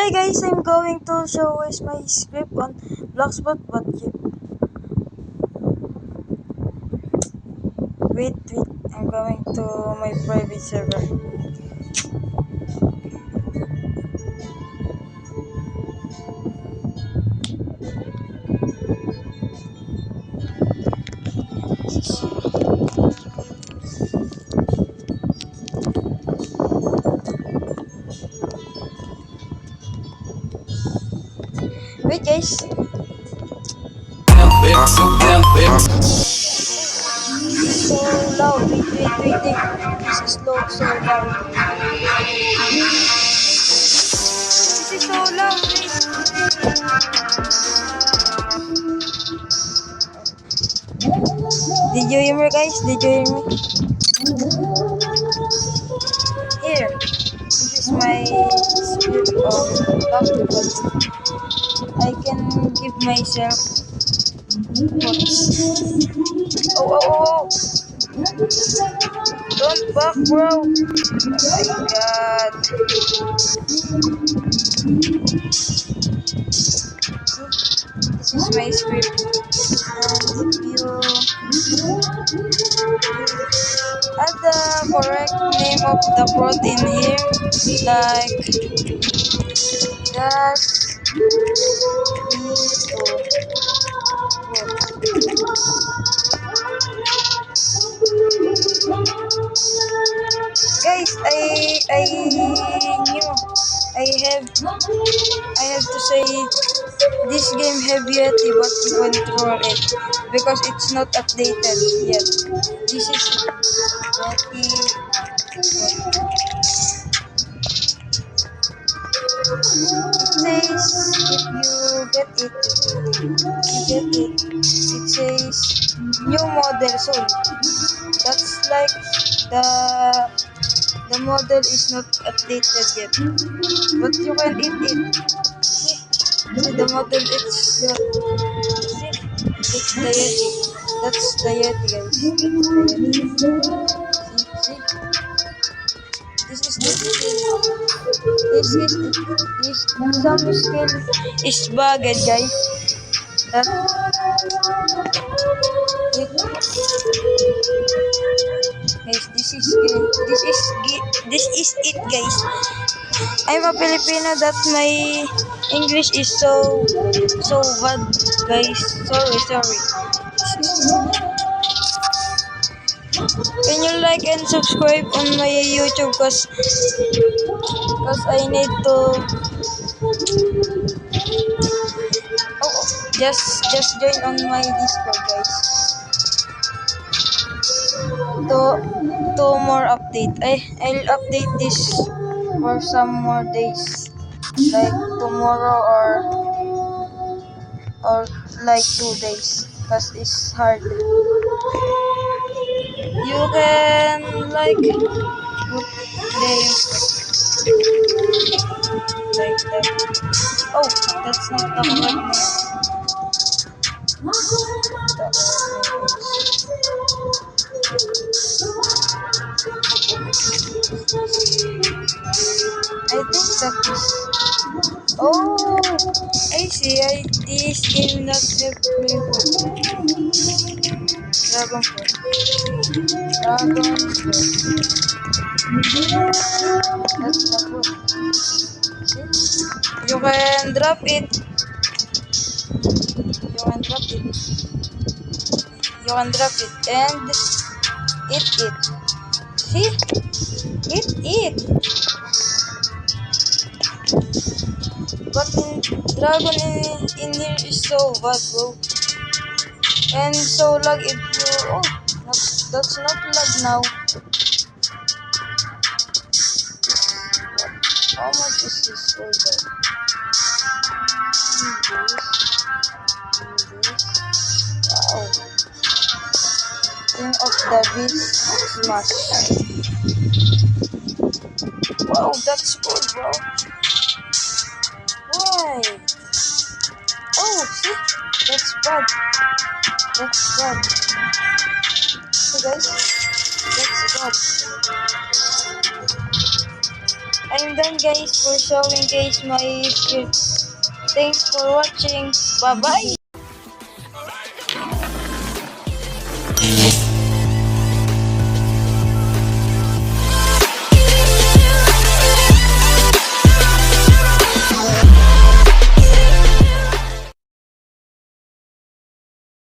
Hi guys, I'm going to show is my script on Bloxbot, but wait, I'm going to my private server. Wait guys, so loud, wait, this is so loud. This is so loud, Did you hear me guys? Did you hear me? Here, this is my script on Bloxbot. I can give myself quotes. Oh. Don't back, bro. Oh my god. This is my script. And if you add the correct name of the prod in here, like just guys, I knew I have to say this game heavy but you control it because it's not updated yet. This is Yeti. It says if you get it, it says new model soon. That's like the model is not updated yet, but you can eat it. See the model it's not. See, it's the Yeti. That's the Yeti, guys. It's the Yeti. See. This is the skill. This some skill is bugged, guys. That wait, guys. This is it, guys. I'm a Filipino. That my English is so bad, guys. Sorry. Can you like and subscribe on my YouTube? Cause I need to. Just join on my Discord, guys. To more update. I'll update this for some more days, like tomorrow or like 2 days, cause it's hard. You can like put like that. Oh, that's not the correct name. I think that is. Oh, I see. This game not have flavor. Dragon Fruit. That's the fruit. See? You can drop it. And eat it. See? Eat. But dragon in here is so bad, bro. And so lag if you that's not lag now. How much is this folder? Wow. King of the Beast Smash. Wow, that's cool, bro. Why? Oh, see? That's bad. So guys, that's bad. I'm done guys for showing guys my skills. Thanks for watching. Bye bye.